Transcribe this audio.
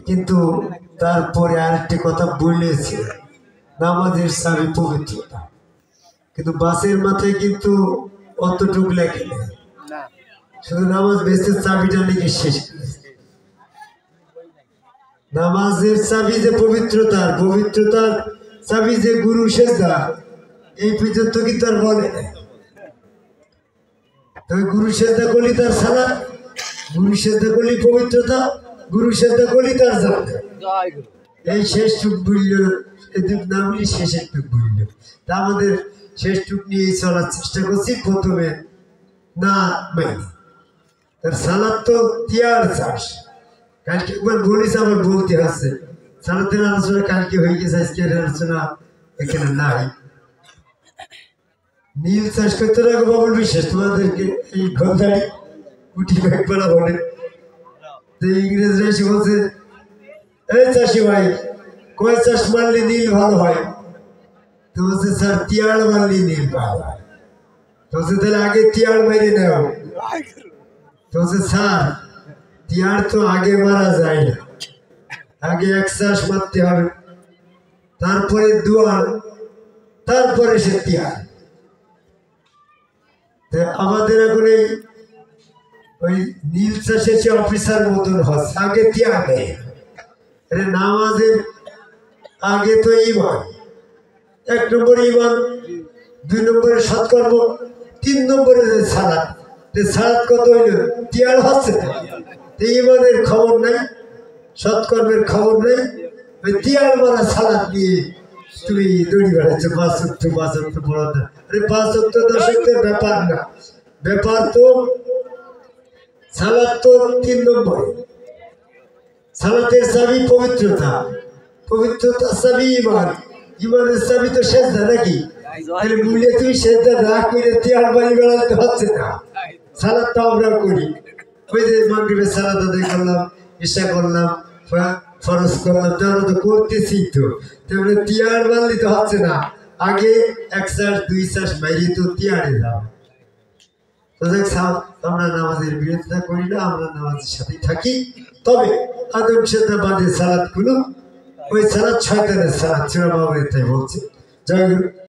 কিন্তু তারপরে আরেকটি কথা বলেছে, নামাজের চাবি পবিত্রতা, কিন্তু বাসের মাথায় কিন্তু অতটুক লেখে নেই, শুধু নামাজ বেসের চাবিটা লিখে শেষ করেছে। নামাজের চাবি যে পবিত্রতার চাবি যে গুরু সেজদা, এই পর্যন্ত কিন্তু আর বলে নাই। তবে গুরু সেজদা করলি তার সালাত, গুরু সেজদা করলি পবিত্রতা, গুরু সেজদা করলি তার জান্নাত। এই শেষ টুক বলল, এদিক নামলি শেষের টুক বলল। তা আমাদের শেষ টুক নিয়ে চলার চেষ্টা করছি। প্রথমে না মাইনি তার সালাত তো তিয়ার চাষ, কালকে একবার বলিস আবার বলতে আছে। সালাতের আলোচনা কালকে হয়ে গেছে, আজকের আলোচনা এখানে নাই। নীল চাষ করতে রাখবো বাবুল বিশ্বাস, তোমাদেরকে এই ঘরদারি উঠি কয়েকবেলা বলে যে ইংরেজরা এসে বলছে, এই চাষি ভাই কয় চাষ মারলে নীল ভালো হয়? তো বলছে স্যার তিয়ার মারলে নীল ভালো হয়। তো বলছে তাহলে আগে তিয়ার মেরে নেও। তো বলছে স্যার তিয়ার তো আগে মারা যায় না, আগে এক চাষ মারতে হবে, তারপরে দুয়ার, তারপরে সে তিয়ার। আমাদের এখন ওই নীল চাষের যে অফিসার মতন হচ্ছে, আগে তিয়ার নেই। নামাজের আগে তো ইমান, 1 নম্বরে ইমান, 2 নম্বরে সৎকর্ম, 3 নম্বরে যে সালাত। সালাত কত হইল? তিয়ার হচ্ছে না। ইমানের খবর নাই, সৎকর্মের খবর নেই, ওই তিয়ার মারা সালাত নিয়ে তুমি দড়ি বেড়াচ্ছ। 5 ওয়াক্ত পড়া না। 5 ওয়াক্ত 10 ওয়াক্তের ব্যাপার না, ব্যাপার তো সালাত তো 3 নম্বরে। সালাতের চাবি পবিত্রতা, পবিত্রতার চাবি ইমান, ইমানের চাবি তো সেজদা নাকি? তাহলে মূল্যে তুমি সেজদা না করে তিয়ার বাড়ি বেড়াতে হচ্ছে না। সালাদ তো আমরা করি, ওই যে মাগরিবের সালাদ আদায় করলাম, ইশা করলাম, ফরজ করলাম, আমরা তো করতেছি। তো তাহলে তিয়ার বাড়লি তো হচ্ছে না, আগে 1 চাষ 2 চাষ বাইরে তো তিয়ারে যাও। আমরা নামাজের বিরোধিতা করি না, আমরা নামাজের সাথেই থাকি। তবে আদম সেজদা বাদে সালাত গুলো, ওই সালাত শয়তানের সালাত ছিল, তাই বলছে। জয় গুরু।